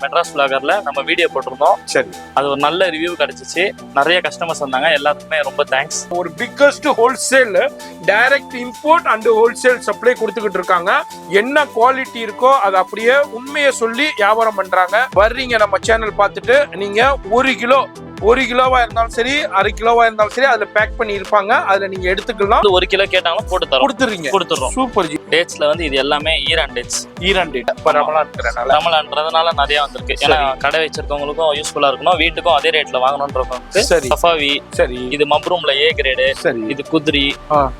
மெட்ராஸ் vloggerல நம்ம வீடியோ போட்டிருந்தோம். சரி, அது ஒரு நல்ல ரிவ்யூ கிடைச்சிச்சு. நிறைய கஸ்டமர்ஸ் வந்தாங்க. எல்லாத்துக்குமே ரொம்ப தேங்க்ஸ். ஒரு biggest wholesale direct import and wholesale supply கொடுத்துக்கிட்டு இருக்காங்க. என்ன குவாலிட்டி இருக்கோ அதை அப்படியே உண்மையை சொல்லி வியாபாரம் பண்றாங்க. வர்றீங்க நம்ம சேனல் பார்த்துட்டு நீங்க 1 கிலோவா இருந்தாலும் சரி, 1/2 கிலோவா இருந்தாலும் சரி, அதுல பேக் பண்ணி இருப்பாங்க. அதுல நீங்க எடுத்துக்கலாம். 1 கிலோ கேட்டாலும் போட்டு தரோம். கொடுத்துறோம். Super G. டேட்ஸ்ல வந்து இது எல்லாமே ஈரான் டேட்ஸ். ஈரான் டேட் ரமலான்றதுனால நிறைய வந்திருக்கு. ஏன்னா கடை வச்சிருக்கவங்களுக்கும் யூஸ்ஃபுல்லா இருக்கணும், வீட்டுக்கும் அதே ரேட்ல வாங்கணும்ன்றவங்களுக்கு. சரி, சஃபாவி, சரி, இது மப்ரூம்ல A கிரேடு, சரி, இது குத்ரி,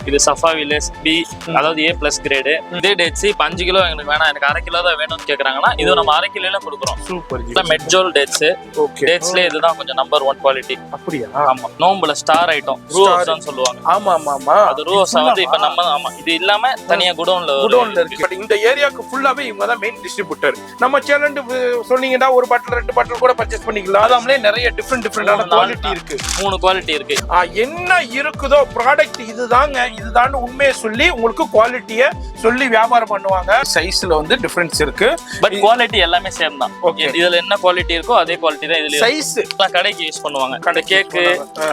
இது சஃபாவில B, அதாவது A+ கிரேடு. இதே டேட்ஸ் இப்ப 5 கிலோ எங்களுக்கு வேணாம், எனக்கு 1/2 கிலோ தான் வேணும்னு கேக்குறாங்கன்னா இது நம்ம 1/2 கிலோல கொடுக்குறோம். Super ji. Medjool dates. Okay, டேட்ஸ்ல இதுதான் கொஞ்சம் நம்பர் 1 குவாலிட்டி. அப்படியா? ஆமா, நோம்புல ஸ்டார் ஐட்டம் ரூஸ் தான் சொல்லுவாங்க. ஆமா ஆமா ஆமா, அது ரூஸ் வந்து இப்ப நம்ம ஆமா இது இல்லாம தனியா குடோன்ல இருக்கு. பட் இந்த ஏரியாக்கு ஃபுல்லாவே இவங்க தான் மெயின் டிஸ்ட்ரிபியூட்டர். நம்ம சேனல் சொன்னீங்கன்னா ஒரு பாட்டில் 2 பாட்டில் கூட பர்ச்சேஸ் பண்ணிக்கலாம். அதாமலே நிறைய டிஃபரெண்டான குவாலிட்டி இருக்கு. 3 குவாலிட்டி இருக்கு. என்ன இருக்குதோ ப்ராடக்ட் இதுதான் உண்மையை சொல்லி உங்களுக்கு குவாலிட்டியை சொல்லி வியாபாரம் பண்ணுவாங்க. சைஸ்ல வந்து டிஃபரன்ஸ் இருக்கு, பட் குவாலிட்டி எல்லாமே சேம் தான். இதுல என்ன குவாலிட்டி இருக்கோ அதே குவாலிட்டி தான் இதுல. சைஸ் கடைக்கு யூஸ் பண்ணுவாங்க. கடை கேக்கு,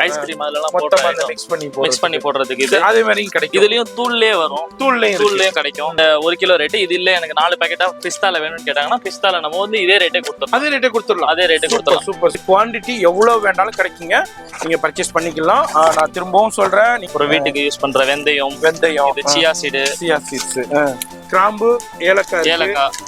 ஐஸ்கிரீம் அதெல்லாம் மொத்தமா மிக்ஸ் பண்ணி போடுறதுக்கு இது அதே மாதிரி கிடைக்கும். இதுலயும் தூள்லயே வரும், தூள்லயும் கிடைக்கும். 1 கிலோ ரேட் இது இல்ல, எனக்கு 4 பாக்கெட்டா பிஸ்தால வேணும்னு கேட்டாங்கன்னா பிஸ்தால நம்ம வந்து இதே ரேட்டே கொடுத்துடலாம். அதே ரேட்டே கொடுத்துடலாம். சூப்பர். குவாண்டிட்டி எவ்வளவு வேண்டாலும் கிடைக்குங்க, நீங்க பர்ச்சேஸ் பண்ணிக்கலாம். நான் திரும்பவும் சொல்றேன், ஒரு வீட்டுக்கு யூஸ் பண்ற வெந்தயம், இது சியா சீட்ஸ், கிராம்பு, ஏலக்காய்,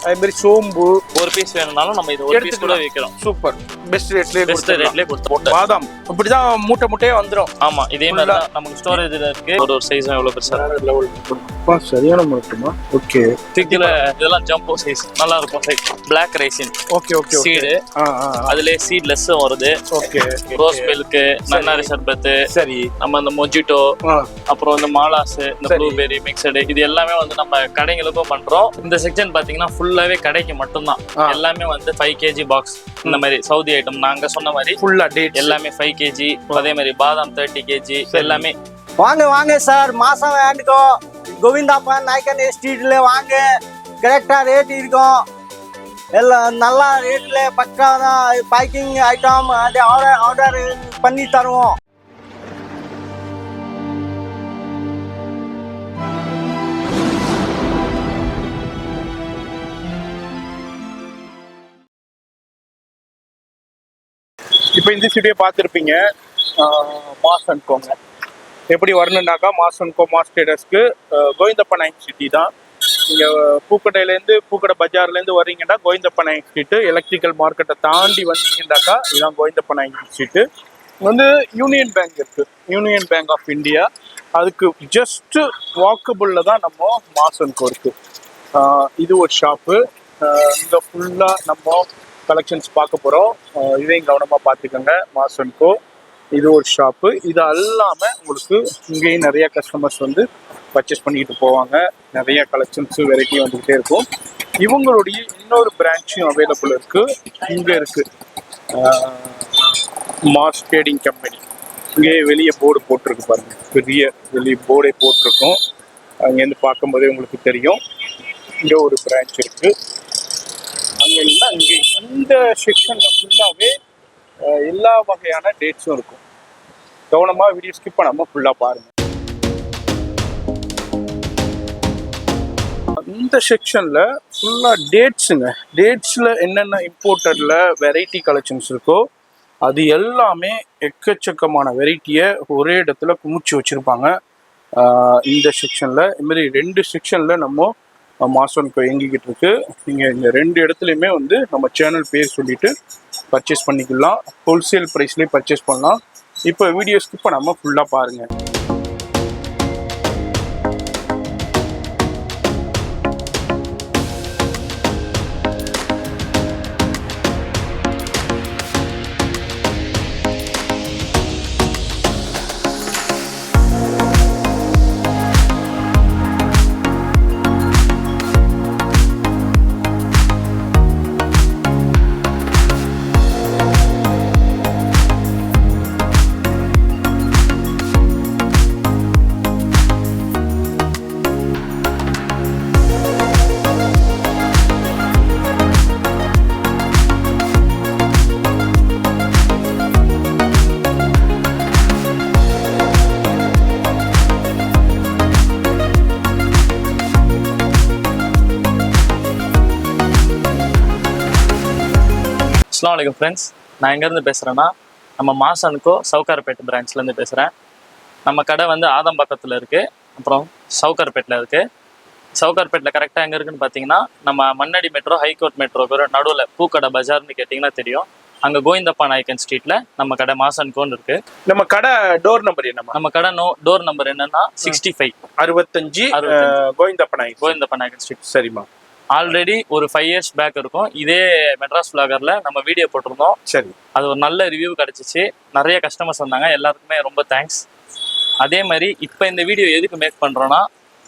அதே மாதிரி சோம்பு. ஒரு பீஸ் வேணும்னாலும் நம்ம இது ஒரு பீஸ் கூட விக்கிறோம். சூப்பர். பெஸ்ட் ரேட்லயே கொடுத்து பாதாம் இப்படிதான் மூட்டையே வந்துரும். ஆமா, இதே மாதிரி தான் நமக்கு ஸ்டோரேஜ்ல இருக்கு. ஒரு சைஸ் எவ்வளவு பெருசா சரியான மூட்டைமா. ஓகே, திக்ல இதெல்லாம் ஜம்போ சைஸ் நல்லா இருக்கும். Size Black raisin. Okay seed. அதுலயே சீட்லெஸ் வருது. ஓகே, ரோஸ் மில்க், நன்னாரி சர்பத், சரி, நம்ம அந்த மொஜிட்டோ, அப்புறம் இந்த மாலாஸ், இந்த ப்ளூபெர்ரி மிக்சடு, இது எல்லாமே வந்து நம்ம கடைங்களுக்கும் பண்றோம். இந்த செக்ஷன் பாத்தீங்கன்னா ஃபுல்லாவே கடைக்கு மட்டும்தான். எல்லாமே வந்து 5 kg பாக்ஸ் இந்த மாதிரி சவுதி ஐட்டம். நாங்க சொன்ன மாதிரி ஃபுல்லா டேட் எல்லாமே 5 kg. அதே மாதிரி பாதாம் 30 kg எல்லாமே. வாங்க சார், மாசம் வேண்டுக்கோ கோவிந்தாப்பா நாயக்கன் ஸ்ட்ரீட்ல வாங்க. கரெக்டா ரேட் இருக்கும், எல்லாம் நல்லா ரேட்ல பக்கா தான். பேக்கிங் ஐட்டம் அது ஆர்டர் பண்ணி தருவோம். இப்போ இந்த வீடியோ பார்த்துருப்பீங்க. மாஸ் அண்ட் கோங்க எப்படி வரணுன்னாக்கா, மாஸ் அண்ட் கோ மாஸ் ட்ரேடர்ஸ்க்கு கோவிந்தப்பா நாயக் சிட்டி தான். நீங்கள் பூக்கடை பஜார்லேருந்து வர்றீங்கன்னா கோவிந்தப்பா நாயக் ஸ்ட்ரீட்டு, எலக்ட்ரிக்கல் மார்க்கெட்டை தாண்டி வந்தீங்கன்னாக்கா இதுதான் கோவிந்தப்பா நாயக் ஸ்ட்ரீட்டு. வந்து யூனியன் பேங்க் இருக்குது, யூனியன் பேங்க் ஆஃப் இந்தியா. அதுக்கு ஜஸ்ட்டு வாக்கபுளில் தான் நம்ம மாஸ் அண்ட் கோ இருக்குது. இது ஒரு ஷாப்பு. இங்கே ஃபுல்லாக நம்ம கலெக்ஷன்ஸ் பார்க்க போகிறோம். இதையும் கவனமாக பார்த்துக்கோங்க. மாஸ் அண்ட் கோ இது ஒரு ஷாப்பு. இது அல்லாமல் உங்களுக்கு இங்கேயும் நிறைய கஸ்டமர்ஸ் வந்து பர்ச்சேஸ் பண்ணிக்கிட்டு போவாங்க. நிறைய கலெக்ஷன்ஸு வெரைட்டி வந்துக்கிட்டே இருக்கும். இவங்களுடைய இன்னொரு பிரான்ச்சும் அவைலபிள் இருக்குது. இங்கே இருக்குது மாஸ் ட்ரேடிங் கம்பெனி. இங்கே வெளியே போர்டு போட்டிருக்கு பாருங்கள், பெரிய வெளியே போர்டே போட்டிருக்கோம். அங்கேருந்து பார்க்கும்போதே உங்களுக்கு தெரியும். இங்கே ஒரு பிரான்ச் இருக்குது. அங்கே இல்லை, இங்கே இந்த செக்ஷனில் ஃபுல்லாகவே எல்லா வகையான டேட்ஸும் இருக்கும். கவனமாக வீடியோ ஸ்கிப் பண்ணாமல் ஃபுல்லாக பாருங்கள். இந்த செக்ஷனில் ஃபுல்லாக டேட்ஸுங்க. டேட்ஸில் என்னென்ன இம்போர்ட்டடில் வெரைட்டி கலெக்ஷன்ஸ் இருக்கோ அது எல்லாமே எக்கச்சக்கமான வெரைட்டியை ஒரே இடத்துல குமிச்சு வச்சுருப்பாங்க. இந்த செக்ஷனில் இதுமாரி 2 செக்ஷனில் நம்ம மாஸ் அண்ட் கோ இயங்கிக்கிட்டு இருக்கு. நீங்கள் இந்த 2 இடத்துலையுமே வந்து நம்ம சேனல் பேர் சொல்லிட்டு பர்ச்சேஸ் பண்ணிக்கலாம். ஹோல்சேல் ப்ரைஸ்லேயே பர்ச்சேஸ் பண்ணலாம். இப்போ வீடியோ ஸ்கிப் பண்ணாமல் ஃபுல்லாக பாருங்கள். அஸ்ஸலாமு அலைக்கும் ஃப்ரெண்ட்ஸ். நான் எங்கேருந்து பேசுகிறேன்னா, நம்ம மாசனுக்கோ சவுகார்பேட் பிரான்ச்லேருந்து பேசுகிறேன். நம்ம கடை வந்து ஆதம்பாக்கத்தில் இருக்குது, அப்புறம் சவுகார்பேட்டில் இருக்குது. சவுகார்பேட்டில் கரெக்டாக எங்கே இருக்குன்னு பார்த்தீங்கன்னா, நம்ம மண்ணடி மெட்ரோ ஹைகோர்ட் மெட்ரோக்கு நடுவில் பூக்கடை பஜார்னு கேட்டிங்கன்னா தெரியும். அங்கே கோவிந்தப்பா நாயக்கன் ஸ்ட்ரீட்டில் நம்ம கடை மாசன்கோன்னு இருக்குது. நம்ம கடை டோர் நம்பர் என்னம்மா? நம்ம கடை டோர் நம்பர் என்னன்னா 65 65 கோவிந்தப்பா நாயக்கன் ஸ்ட்ரீட். சரிம்மா. ஆல்ரெடி ஒரு 5 years பேக் இருக்கும், இதே மெட்ராஸ் vloggerல நம்ம வீடியோ போட்டிருந்தோம். சரி. அது ஒரு நல்ல ரிவ்யூ கிடைச்சிச்சு, நிறைய கஸ்டமர்ஸ் வந்தாங்க, எல்லாருக்குமே ரொம்ப தேங்க்ஸ். அதே மாதிரி இப்போ இந்த வீடியோ எதுக்கு மேக் பண்ணுறோன்னா,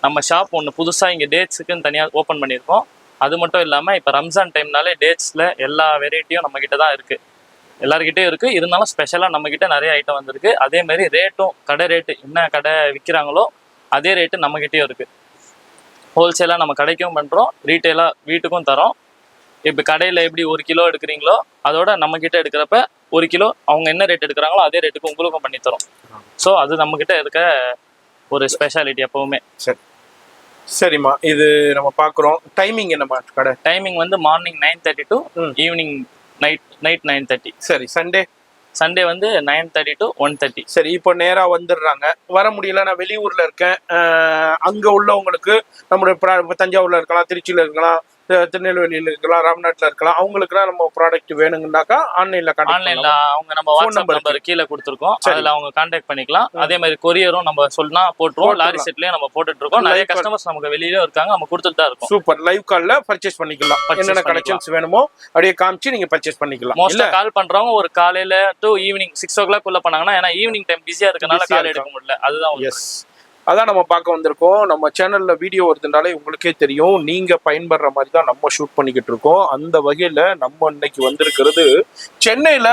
நம்ம ஷாப் ஒன்று புதுசாக இங்கே டேட்ஸுக்குன்னு தனியாக ஓப்பன் பண்ணியிருக்கோம். அது மட்டும் இல்லாமல் இப்போ ரம்ஜான் டைம்னாலே டேட்ஸில் எல்லா வெரைட்டியும் நம்மக்கிட்ட தான் இருக்குது, எல்லாருக்கிட்டையும் இருக்குது. இருந்தாலும் ஸ்பெஷலாக நம்மக்கிட்ட நிறைய ஐட்டம் வந்திருக்கு. அதே மாதிரி ரேட்டும் கடை ரேட்டு என்ன கடை விற்கிறாங்களோ அதே ரேட்டு நம்மக்கிட்டேயும் இருக்குது. ஹோல்சேலாக நம்ம கடைக்கும் பண்ணுறோம், ரீட்டெயிலாக வீட்டுக்கும் தரோம். இப்போ கடையில் எப்படி 1 கிலோ எடுக்கிறீங்களோ அதோட நம்மக்கிட்ட எடுக்கிறப்ப 1 கிலோ அவங்க என்ன ரேட் எடுக்கிறாங்களோ அதே ரேட்டுக்கு உங்களுக்கும் பண்ணி தரோம். ஸோ அது நம்மக்கிட்ட இருக்க ஒரு ஸ்பெஷாலிட்டி எப்போவுமே. சரி சரிம்மா. இது நம்ம பார்க்குறோம். டைமிங் என்னம்மா கடை? டைமிங் வந்து மார்னிங் 9:30 to ஈவினிங் நைட் 9:30. சரி. சண்டே வந்து 9:30 to 1:30. சரி. இப்போ நேரா வந்துடுறாங்க, வர முடியல, நான் வெளியூர்ல இருக்கேன், அங்க உள்ளவங்களுக்கு நம்மளுடைய தஞ்சாவூர்ல இருக்கலாம், திருச்சியில இருக்கலாம், திருநெல்வேலியில இருக்கலாம், ராம்நாட்ல இருக்கலாம், அவங்களுக்குலாம் நம்ம ப்ராடக்ட் வேணுங்கன்னாக்கா ஆன்லைன்ல அவங்க நம்ம வாட்ஸ்அப் நம்பர் கீழே கொடுத்துருக்கோம், அதுல அவங்க கான்டாக்ட் பண்ணிக்கலாம். அதே மாதிரி கொரியரும் நம்ம சொன்னா போட்டுருவோம், லாரி செட்லயே நம்ம போட்டுட்டு இருக்கோம். நிறைய கஸ்டமர்ஸ் நமக்கு வெளியில இருக்காங்க, நம்ம கொடுத்துட்டு தான் இருக்கோம். சூப்பர். லைவ் கால்ல பர்ச்சேஸ் பண்ணிக்கலாம், என்னென்ன கலெக்ஷன்ஸ் வேணுமோ அப்படியே காமிச்சு நீங்க பர்ச்சேஸ் பண்ணிக்கலாம். மோஸ்டா கால் பண்றவங்க ஒரு காலையில டு ஈவினிங் 6 o'clock உள்ள பண்ணாங்கன்னா, ஏன்னா ஈவினிங் டைம் பிஸியா இருக்கனால கால் எடுக்க முடியல. அதுதான். எஸ், அதான் நம்ம பார்க்க வந்திருக்கோம். நம்ம சேனல்ல வீடியோ வருதுனாலே உங்களுக்கே தெரியும், நீங்க பயன்படுற மாதிரி தான் நம்ம ஷூட் பண்ணிக்கிட்டு இருக்கோம். அந்த வகையில நம்ம இன்னைக்கு வந்திருக்கிறது சென்னையில,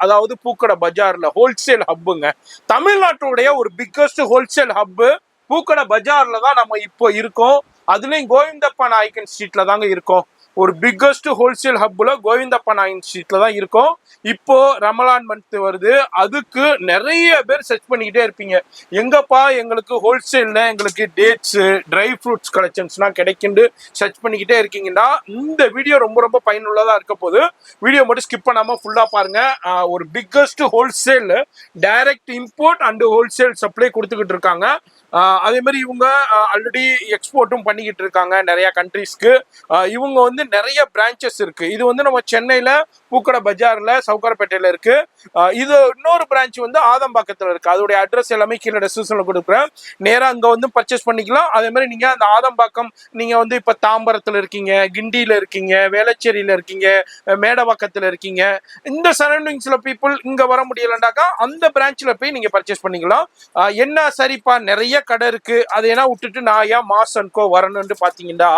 அதாவது பூக்கடை பஜார்ல ஹோல்சேல் ஹப்புங்க. தமிழ்நாட்டுடைய ஒரு பிக்கஸ்ட் ஹோல்சேல் ஹப்பு பூக்கடை பஜார்ல தான் நம்ம இப்போ இருக்கோம். அதுலயும் கோவிந்தப்பா நாயக்கன் ஸ்ட்ரீட்ல தாங்க இருக்கோம். ஒரு பிக்கஸ்ட் ஹோல்சேல் ஹப்புல கோவிந்தப்பா நாயக்கன் ஸ்ட்ரீட்ல தான் இருக்கோம். இப்போ ரமலான் மந்த் வருது, அதுக்கு நிறைய பேர் சர்ச் பண்ணிக்கிட்டே இருப்பீங்க, எங்கப்பா எங்களுக்கு ஹோல்சேல்ல எங்களுக்கு டேட்ஸ் ட்ரை ஃப்ரூட்ஸ் கலெக்ஷன்ஸ்லாம் கிடைக்குன்னு சர்ச் பண்ணிக்கிட்டே இருக்கீங்கன்னா இந்த வீடியோ ரொம்ப ரொம்ப பயனுள்ளதா இருக்க போது. வீடியோ மட்டும் ஸ்கிப் பண்ணாம ஃபுல்லா பாருங்க. ஒரு biggest wholesale direct import and wholesale supply கொடுத்துக்கிட்டு இருக்காங்க. அதே மாதிரி இவங்க ஆல்ரெடி எக்ஸ்போர்ட்டும் பண்ணிக்கிட்டு இருக்காங்க நிறைய கண்ட்ரீஸ்க்கு. இவங்க வந்து நிறைய பிரான்ச்சஸ் இருக்கு. இது வந்து நம்ம சென்னையில பூக்கடை பஜார்ல சவுகார்பேட்டையில இருக்கு. இது இன்னொரு பிரான்ச் வந்து ஆதம்பாக்கத்துல இருக்கு. அதோடைய அட்ரஸ் எல்லாமே கீழே டிஸ்கிரிப்ஷன்ல கொடுக்குறேன், நேரா அங்க வந்து பர்ச்சேஸ் பண்ணிக்கலாம். அதே மாதிரி நீங்க அந்த ஆதம்பாக்கம், நீங்க வந்து இப்ப தாம்பரத்துல இருக்கீங்க, கிண்டியில இருக்கீங்க, வேளச்சேரியில இருக்கீங்க, மேடவாக்கத்துல இருக்கீங்க, இந்த சரௌண்டிங்ஸ்ல பீப்புள் இங்க வர முடியலண்டாக்கா அந்த பிரான்ச்ல போய் நீங்க பர்ச்சேஸ் பண்ணிக்கலாம். என்ன சரிப்பா நிறைய கடை இருக்கு, அதை என்ன விட்டுட்டு நான் ஏன் மாசன்கோ வரணும்னு பாத்தீங்கன்னா,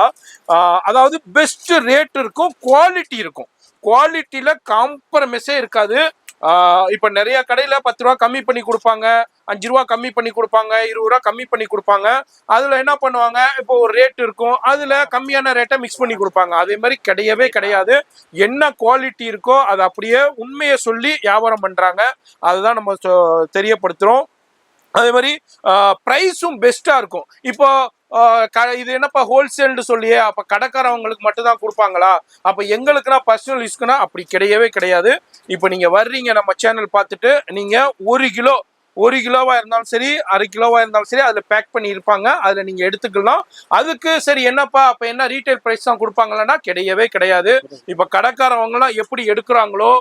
அதாவது பெஸ்ட் ரேட் இருக்கும், குவாலிட்டி இருக்கும். குவாலிட்டியில காம்ப்ரமைஸே இருக்காது. இப்ப நிறைய கடையில 10 ரூபா கம்மி பண்ணி கொடுப்பாங்க, 5 ரூபா கம்மி பண்ணி கொடுப்பாங்க, 20 ரூபா கம்மி பண்ணி கொடுப்பாங்க. அதுல என்ன பண்ணுவாங்க, இப்போ ஒரு ரேட் இருக்கும், அதுல கம்மியான ரேட்டை மிக்ஸ் பண்ணி கொடுப்பாங்க. அதே மாதிரி கிடையவே கிடையாது. என்ன குவாலிட்டி இருக்கோ அதை அப்படியே உண்மையை சொல்லி வியாபாரம் பண்றாங்க. அதுதான் நம்ம தெரியப்படுத்துறோம். அதே மாதிரி ப்ரைஸும் பெஸ்டா இருக்கும். இப்போ இது என்னப்பா ஹோல்சேல்னு சொல்லியே, அப்ப கடைக்காரவங்களுக்கு மட்டும் தான் கொடுப்பாங்களா, அப்ப எங்களுக்குன்னா பர்சனல் யூஸ்க்குன்னா அப்படி கிடையவே கிடையாது. இப்போ நீங்க வர்றீங்க நம்ம சேனல் பார்த்துட்டு, நீங்க 1 கிலோவா இருந்தாலும் சரி, 1/2 கிலோவா இருந்தாலும் சரி, அதுல பேக் பண்ணி இருப்பாங்க, அதுல நீங்க எடுத்துக்கலாம். அதுக்கு சரி என்னப்பா அப்ப என்ன ரீட்டைல் பிரைஸ் தான் கொடுப்பாங்களா, கிடையவே கிடையாது. இப்ப கடைக்காரவங்க எல்லாம் எப்படி எடுக்கிறாங்களோ,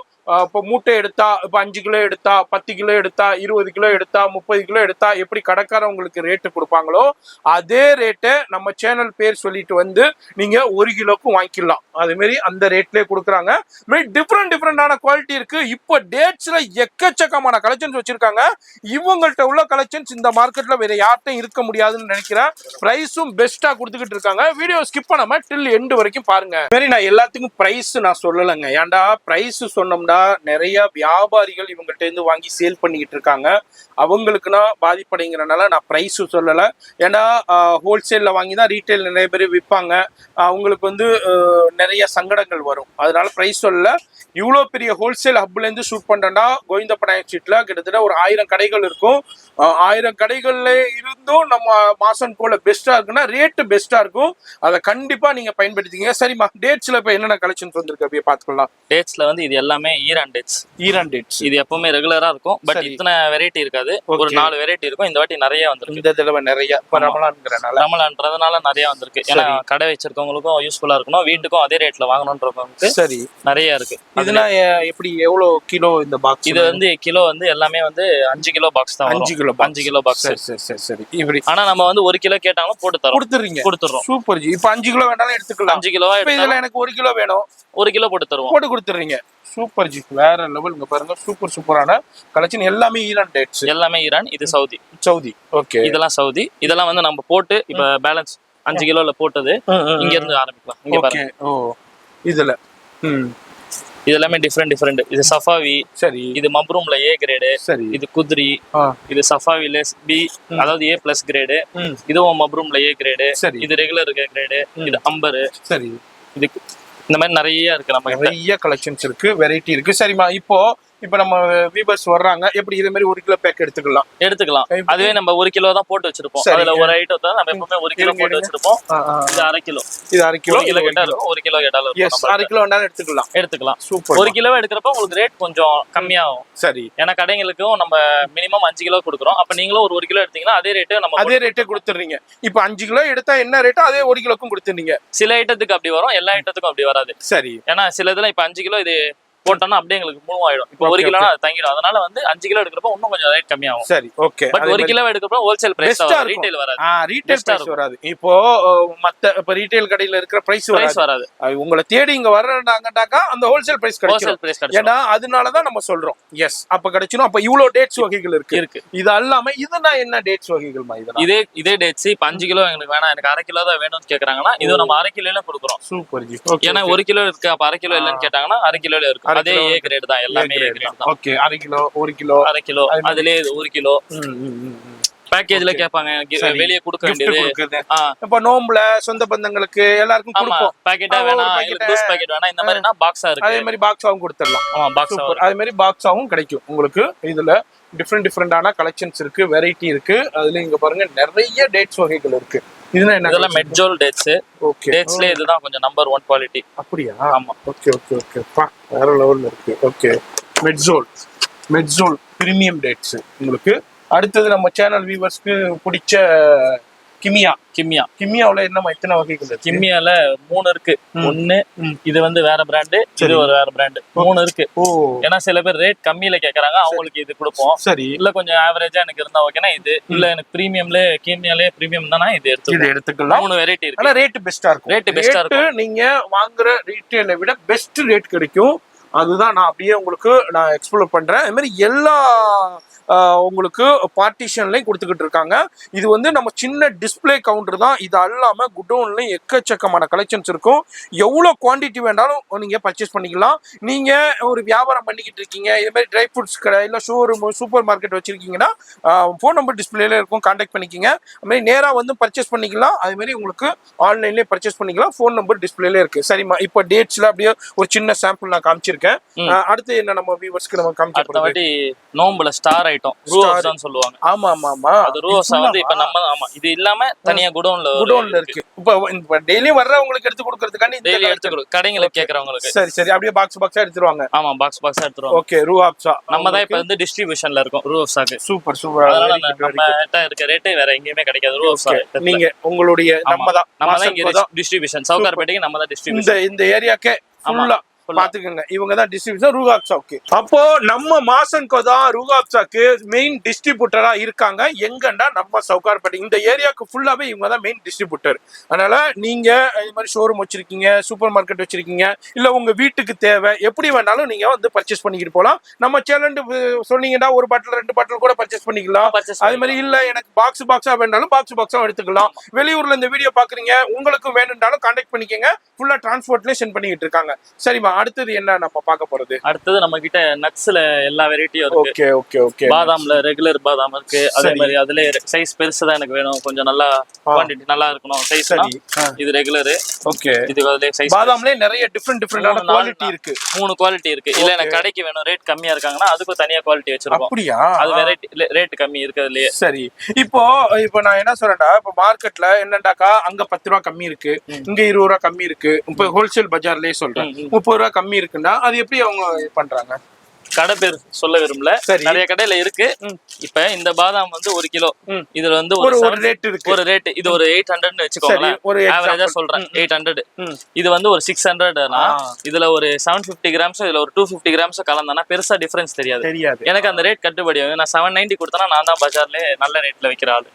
இப்போ மூட்டை எடுத்தா, இப்போ 5 கிலோ எடுத்தா, 10 கிலோ எடுத்தா, 20 கிலோ எடுத்தா, 30 கிலோ எடுத்தா, எப்படி கடைக்காரவங்களுக்கு ரேட்டு கொடுப்பாங்களோ அதே ரேட்டை நம்ம சேனல் பேர் சொல்லிட்டு வந்து நீங்க 1 கிலோக்கும் வாங்கிக்கலாம். அதே மாதிரி அந்த ரேட்லயே கொடுக்குறாங்க. டிஃப்ரெண்டான குவாலிட்டி இருக்கு. இப்போ டேட்ஸ்ல எக்கச்சக்கமான கலெக்ஷன்ஸ் வச்சிருக்காங்க. இவங்கள்ட்ட உள்ள கலெக்ஷன்ஸ் இந்த மார்க்கெட்ல வேற யார்ட்டும் இருக்க முடியாதுன்னு நினைக்கிறேன். பிரைஸும் பெஸ்டா கொடுத்துக்கிட்டு இருக்காங்க. வீடியோ ஸ்கிப் பண்ணாம டில் எண்டு வரைக்கும் பாருங்க. சரி, நான் எல்லாத்துக்கும் பிரைஸ் நான் சொல்லலைங்க. ஏன்டா பிரைஸ் சொன்னோம்னா ஏன்னா நிறைய வியாபாரிகள் இவங்ககிட்ட இருந்து வாங்கி சேல் பண்ணிக்கிட்டு இருக்காங்க. அவங்களுக்குன்னா பாதிப்படைங்கிறனால நான் ப்ரைஸ் சொல்லலை. ஏன்னா ஹோல்சேல்ல வாங்கி தான் ரீட்டைல் நிறைய பேர் விற்பாங்க. அவங்களுக்கு வந்து நிறைய சங்கடங்கள் வரும். அதனால ப்ரைஸ் சொல்லலை. இவ்வளோ பெரிய ஹோல்சேல் ஹப்லேருந்து ஷூட் பண்ணுறேன்னா கோவிந்தப்பநாயகம் ஸ்ட்ரீட்ல கிட்டத்தட்ட ஒரு 1000 கடைகள் இருக்கும். 1000 கடைகள்ல இருந்தும் நம்ம மாசன் கோல பெஸ்ட்டாக இருக்குன்னா ரேட்டு பெஸ்ட்டாக இருக்கும். அதை கண்டிப்பாக நீங்கள் பயன்படுத்திங்க. சரிம்மா, டேட்ஸில் இப்போ என்னென்ன கலெக்ஷன்ஸ் வந்திருக்கு அப்படியே பார்த்துக்கலாம். டேட்ஸ்ல வந்து இது எல்லாமே ஈரான் டேட்ஸ். ஈரான் டேட்ஸ் இது எப்பவுமே ரெகுலரா இருக்கும். பட் இத்தனை வெரைட்டி இருக்காது. ஒரு 4 வெரைட்டி இருக்கும். இந்த வாட்டி நிறைய வந்திருக்கு. இந்த தடவை நிறைய ரமலான்றதுனால நிறைய வந்திருக்கு. ஏன்னா கடை வச்சிருக்கவங்களுக்கும் யூஸ்ஃபுல்லா இருக்கணும், வீட்டுக்கும் அதே ரேட்ல வாங்கணும்ன்றவங்களுக்கு சரி நிறைய இருக்கு. இதெல்லாம் எப்படி எவ்வளவு கிலோ இந்த பாக்ஸ்? இது வந்து கிலோ வந்து எல்லாமே வந்து 5 கிலோ பாக்ஸ் தான். 5 கிலோ 5 கிலோ பாக்ஸ். சரி இப்படி. ஆனா நம்ம வந்து 1 கிலோ கேட்டாலும் போட்டு தரோம். கொடுத்துறோம். Super G. இப்போ 5 கிலோ வேணாலும் எடுத்துக்கலாம். 5 கிலோவா இதெல்லாம் எனக்கு 1 கிலோ வேணும், 1 கிலோ போட்டு தருவோம். போட்டு கொடுத்துறீங்க. சூப்பர் ஜி, வேற லெவல். இங்க பாருங்க, சூப்பரான கலெக்ஷன். எல்லாமே ஈரான் டேட்ஸ். எல்லாமே ஈரான். இது சவுதி. ஓகே, இதெல்லாம் சவுதி. இதெல்லாம் வந்து நம்ம போட்டு இப்ப பேலன்ஸ் 5 கிலோல போட்டது இங்க இருந்து ஆரம்பிக்கலாம். இங்க பாருங்க. ஓ, இதுல இது எல்லாமே டிஃபரெண்ட். இது சஃபாவி. சரி. இது மப்ரூம்ல ஏ கிரேடு. சரி. இது குத்ரி. இது சஃபாவில பி, அதாவது ஏ பிளஸ் கிரேடு. இதுவும் மப்ரூம்ல ஏ கிரேடு. இது ரெகுலர் கிரேடு. இது அம்பர். சரி. இது இந்த மாதிரி நிறைய இருக்கு. நம்ம நிறைய கலெக்ஷன்ஸ் இருக்கு, வெரைட்டி இருக்கு. சரிம்மா, இப்போ நம்ம வீவர்ஸ் வர்றாங்க, எப்படி இதே மாதிரி 1 கிலோ பேக் எடுத்துக்கலாம். அதுவே நம்ம 1 கிலோ தான் போட்டு வச்சிருப்போம். அதுல ஒரு ஐட்டம் தான் நம்ம எப்பவுமே 1 கிலோ போட்டு வச்சிருப்போம். இது 1/2 கிலோ. இது 1/2 கிலோ. 1 கிலோ கேட்டா இருக்கும். 1 கிலோ கேட்டாலும் இருக்கும். 1/2 கிலோ வேணாலும் எடுத்துக்கலாம். சூப்பர். 1 கிலோ எடுக்கிறப்ப உங்களுக்கு ரேட் கொஞ்சம் கம்மியாகும். சரி. ஏன்னா கடைங்களுக்கும் நம்ம மினிமம் 5 கிலோ கொடுக்குறோம். அப்ப நீங்களும் ஒரு 1 கிலோ எடுத்தீங்கன்னா அதே ரேட்டே கொடுத்துறீங்க. இப்போ 5 கிலோ எடுத்தா என்ன ரேட்டோ அதே 1 கிலோக்கும் கொடுத்துறீங்க. சில ஐட்டத்துக்கு அப்படி வரும், எல்லா ஐட்டத்துக்கும் அப்படி வராது. சரி. ஏன்னா சில இதுல இப்ப 5 கிலோ இது போட்டோம்னா அப்படியே எங்களுக்கு மூவ் ஆயிடும். இப்போ 1 கிலோ தங்கிடும். அதனால வந்து 5 கிலோ எடுக்கிறப்ப இன்னும் கொஞ்சம் ரேட் கம்மியாகும். சரி, ஓகே. பட் 1 கிலோ எடுக்கிறப்ப ஹோல்சேல் பிரைஸ் வராது, ரீட்டைல் வராது. ரீட்டைல் பிரைஸ் வராது. இப்போ இப்ப ரீட்டைல் கடையில இருக்கிற பிரைஸ் வராது. உங்களை தேடி இங்க வர்றாங்கட்டாக்கா அந்த ஹோல்சேல் பிரைஸ் கிடைக்கும். ஏன்னா அதனால தான் நம்ம சொல்றோம். எஸ், அப்ப கிடைச்சிடும். அப்ப இவ்வளவு டேட்ஸ் வகைகள் இருக்கு. இது அல்லாம இதெல்லாம் என்ன டேட்ஸ் வகைகள்மா? இதே டேட்ஸ் இப்ப 5 கிலோ எங்களுக்கு வேணாம், எனக்கு 1/2 கிலோ தான் வேணும்னு கேக்குறாங்கன்னா இது நம்ம 1/2 கிலோல கொடுக்குறோம். Super G. ஏன்னா 1 கிலோ இருக்கு, அப்ப 1/2 கிலோ இல்லன்னு கேட்டாங்கன்னா 1/2 கிலோல இருக்கும். அதே ஏ கிரேட் தான், எல்லாமே ஏ கிரேட் தான். ஓகே, 1/2 கிலோ 1 கிலோ 1/2 கிலோ அதுலயே 1 கிலோ பேக்கேஜ்ல கேட்பாங்க. வெளியே கொடுக்க வேண்டியது. இப்ப நோம்புல சொந்த பந்தங்களுக்கு எல்லாருக்கும் கொடுப்போம். பாக்கெட்டா வேணா, லூஸ் பாக்கெட் வேணா, இந்த மாதிரினா பாக்ஸா இருக்கு. அதே மாதிரி பாக்ஸாவும் கொடுத்துடலாம். பாக்ஸ் அதே மாதிரி பாக்ஸாவும் கிடைக்கும் உங்களுக்கு. இதுல டிஃப்ரெண்டான கலெக்ஷன்ஸ் இருக்கு, வெரைட்டி இருக்கு. அதுல இங்க பாருங்க நிறைய டேட்ஸ் வகைகள் இருக்கு. இதெல்லாம் மெட்ஜோல் டேட்ஸ். ஓகே, டேட்ஸ்ல இதுதான் கொஞ்சம் நம்பர் 1 குவாலிட்டி. அப்படியா? ஆமா. ஓகே. வேற லெவல்ல இருக்கு. ஓகே, மெட்ஜோல் பிரீமியம் டேட்ஸ் உங்களுக்கு. அடுத்தது நம்ம சேனல் வியூவர்ஸ்க்கு பிடிச்ச கிமியாவுல என்னமா எத்தனை வகைகள் இருக்கு? கிமியால 3 இருக்கு. ஒன்னு இது வந்து வேற பிராண்டு, இது ஒரு வேற பிராண்டு. 3 இருக்கு. ஏன்னா சில பேர் ரேட் கம்மியில கேக்குறாங்க, அவங்களுக்கு இது கொடுப்போம். சரி. இல்ல கொஞ்சம் ஆவரேஜா எனக்கு இருந்தா ஓகேனா இது, இல்ல எனக்கு பிரீமியம்ல கிமியாலே பிரீமியம் தானா இது எடுத்துக்கலாம். 3 வெரைட்டி இருக்கு. ஆனா ரேட் பெஸ்டா இருக்கும். நீங்க வாங்குற ரீட்டைலை விட பெஸ்ட் ரேட் கிடைக்கும். அதுதான் நான் அப்படியே உங்களுக்கு எக்ஸ்ப்ளோர் பண்றேன். அது மாதிரி எல்லா உங்களுக்கு பார்ட்டிஷன்லையும் கொடுத்துக்கிட்டு இருக்காங்க. இது வந்து நம்ம சின்ன டிஸ்பிளே கவுண்டர் தான். இது அல்லாம குடோன்லையும் எக்கச்சக்கமான கலெக்ஷன்ஸ் இருக்கும். எவ்வளோ குவான்டிட்டி வேண்டாலும் நீங்க பர்ச்சேஸ் பண்ணிக்கலாம். நீங்க ஒரு வியாபாரம் பண்ணிக்கிட்டு இருக்கீங்க, இது மாதிரி ட்ரை ஃப்ரூட்ஸ் கடை இல்லை ஷோரூம் சூப்பர் மார்க்கெட் வச்சிருக்கீங்கன்னா ஃபோன் நம்பர் டிஸ்பிளேல இருக்கும், கான்டாக்ட் பண்ணிக்கிங்க. அது மாதிரி நேராக வந்து பர்ச்சேஸ் பண்ணிக்கலாம். அது மாதிரி உங்களுக்கு ஆன்லைன்லேயே பர்ச்சேஸ் பண்ணிக்கலாம். ஃபோன் நம்பர் டிஸ்பிளேல இருக்கு. சரிம்மா, இப்போ டேட்ஸ்ல அப்படியே ஒரு சின்ன சாம்பிள் நான் காமிச்சிருக்கேன். அடுத்து என்ன நம்ம வியூவர்ஸ்க்கு நம்ம காமிச்சிருக்கோம்? நோம்புல ஸ்டார் ஐட்டம் ரூஹப்ஸான்னு சொல்லுவாங்க. ஆமா. அது ரூஹப்ஸா வந்து இப்ப நம்ம இது இல்லாம தனியா குடோன்ல இருக்கு. இப்ப டெய்லி வர்றவங்களுக்கு எடுத்து கொடுக்கிறதுக்காண்டி டெய்லி எடுத்து கடைங்களுக்கு கேக்குறவங்களுக்கு. சரி, அப்படியே பாக்ஸா எடுத்துருவாங்க. ஆமா, பாக்ஸா எடுத்துருவாங்க. ஓகே, ரூஹப்ஸா நம்ம தான் இப்ப வந்து டிஸ்ட்ரிபியூஷன்ல இருக்கோம் ரூஹப்ஸாக்கு. சூப்பர். அதனால நம்ம இருக்க ரேட் வேற எங்கேயுமே கிடைக்காது. ரூஹப்ஸா நீங்க உங்களுடைய நம்ம தான் இங்க டிஸ்ட்ரிபியூஷன் சவுகார்பேட்டைக்கு நம்ம தான் டிஸ்ட்ரிபியூஷன். இந்த ஏரியாக்கே ஃபுல்லா பாத்துக்கங்க. இவங்க தான் டிஸ்ட்ரிபியூஷன் ரூஹப்ஸாக்கு. அப்போ நம்ம மாசன்கோ தான் ரூஹப்ஸாக்கு மெயின் டிஸ்ட்ரிபியூட்டரா இருக்காங்க. எங்கன்னா நம்ம சவுகார்பேட்டை இந்த ஏரியாவுக்கு ஃபுல்லாவே இவங்க தான் மெயின் டிஸ்ட்ரிபியூட்டர். அதனால நீங்க இது மாதிரி ஷோரூம் வச்சிருக்கீங்க, சூப்பர் மார்க்கெட் வச்சிருக்கீங்க, இல்ல உங்க வீட்டுக்கு தேவை எப்படி வேணாலும் நீங்க வந்து பர்ச்சேஸ் பண்ணிக்கிட்டு போகலாம். நம்ம சேலண்ட் சொன்னீங்கன்னா 1 பாட்டில் 2 பாட்டில் கூட பர்ச்சேஸ் பண்ணிக்கலாம். அது மாதிரி இல்ல எனக்கு பாக்ஸா வேணாலும் பாக்ஸா எடுத்துக்கலாம். வெளியூர்ல இந்த வீடியோ பாக்குறீங்க, உங்களுக்கும் வேணும்னாலும் கான்டாக்ட் பண்ணிக்கங்க. ஃபுல்லா டிரான்ஸ்போர்ட்லயே சென்ட் பண்ணிக்கிட்டு இருக்காங்க. சரிமா, அடுத்தது என்ன நம்ம பார்க்க போறது? அடுத்தது நம்ம கிட்ட நட்ஸ்ல எல்லா வெரைட்டியும் இருக்கு. Okay okay okay. பாதாம்ல ரெகுலர் பாதாம் இருக்கு. அதே மாதிரி அதுல சைஸ் பெருசு தான் எனக்கு வேணும், கொஞ்சம் நல்லா குவாண்டிட்டி நல்லா இருக்கணும் சைஸ். இது ரெகுலர். ஓகே. இது அதுல சைஸ் பாதாம்ல நிறைய டிஃபரெண்டான குவாலிட்டி இருக்கு. 3 குவாலிட்டி இருக்கு. இல்ல எனக்கு கடைக்கு வேணும் ரேட் கம்மியா இருக்காங்கன்னா அதுக்கு தனியா குவாலிட்டி வச்சிருக்கோம். அப்படியா? அது வெரைட்டி ரேட் கம்மி இருக்குதுலயே. சரி. இப்போ நான் என்ன சொல்றேன்டா, இப்போ மார்க்கெட்ல என்னண்டாக்கா அங்க 10 ரூபா கம்மி இருக்கு, இங்க 20 ரூபா கம்மி இருக்கு. இப்போ ஹோல்சேல் பஜார்லயே சொல்றேன் 30 ரூபா கம்மி இருக்குன்னா அது எப்படி அவங்க பண்றாங்க? கடை பேர் சொல்ல விரும்பல, நிறைய கடையில இருக்கு. இப்ப இந்த பாதாம் வந்து 1 கிலோ, இதுல வந்து ஒரு ரேட் இருக்கு. ஒரு ரேட் இது ஒரு 800 வச்சுக்கோங்க, ஒரு ஆவரேஜா சொல்றேன் 800. இது வந்து ஒரு 600னா இதுல ஒரு 750 கிராம்ஸ் இதுல ஒரு 250 கிராம்ஸ் கலந்தானா பெருசா டிஃபரன்ஸ் தெரியாது. எனக்கு அந்த ரேட் கட்டுப்படி ஆகும். நான் 790 கொடுத்தனா நான் தான் பஜார்ல நல்ல ரேட்ல விக்கிற ஆளு.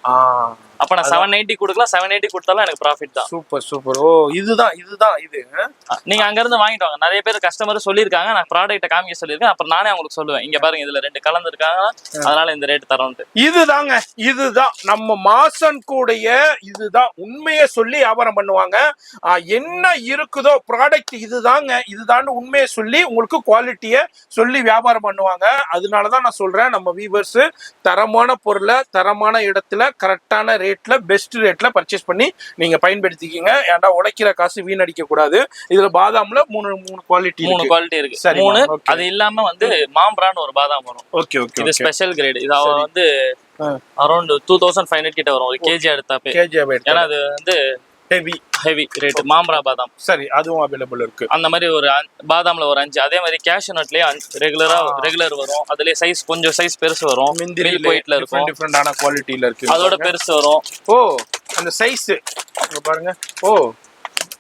அப்ப நான் 790 கொடுக்கலாம், 780 கொடுத்தாலும் எனக்கு ப்ராஃபிட் தான். Super super. ஓ இதுதான் இது. நீங்க அங்க இருந்து வாங்கிட்டு வாங்க. நிறைய பேர் கஸ்டமர் சொல்லிருக்காங்க, நான் ப்ராடக்ட்ட காமிக்க சொல்லிருக்கேன். அப்புறம் நானே அவங்களுக்கு சொல்லுவேன், இங்க பாருங்க இதுல 2 கலந்து இருக்காங்க, அதனால இந்த ரேட் தரோம்ட்டு. இதுதான் நம்ம மாசன் கூடைய இதுதான் உண்மையை சொல்லி வியாபாரம் பண்ணுவாங்க. என்ன இருக்குதோ ப்ராடக்ட் இதுதான் உண்மையை சொல்லி உங்களுக்கு குவாலிட்டியை சொல்லி வியாபாரம் பண்ணுவாங்க. அதனாலதான் நான் சொல்றேன், நம்ம வீவர்ஸ் தரமான பொருளை தரமான இடத்துல கரெக்டான ரேட்ல பெஸ்ட் ரேட்ல பர்ச்சேஸ் பண்ணி நீங்க பயன்படுத்திக்கீங்க. ஏன்டா உடைக்கிற காசு வீணடிக்க கூடாது. இதுல பாதாம்ல மூணு குவாலிட்டி இருக்கு. 3 அது இல்லாம வந்து மாம்பரான்னு ஒரு பாதாம் வரும். Okay okay. இது ஸ்பெஷல் கிரேட். இது வந்து அரௌண்ட் 2500 கிட்ட வரும் ஒரு கேஜி எடுத்தாப்பே. ஏன்னா அது வந்து ஹெவி ரேட் மாம்பரா பாதாம். சரி, அதுவும் அவைலபிள் இருக்கு. அந்த மாதிரி ஒரு பாதாம்ல ஒரு 5. அதே மாதிரி கேஷ்யூ நட்லயே ரெகுலர் வரும். அதுலயே சைஸ் கொஞ்சம் சைஸ் பெருசு வரும். மில்க் ஒயிட்ல இருக்கும், டிஃபரெண்டான குவாலிட்டில இருக்கு. அதோட பெருசு வரும். ஓ அந்த சைஸ் இங்க பாருங்க. ஓ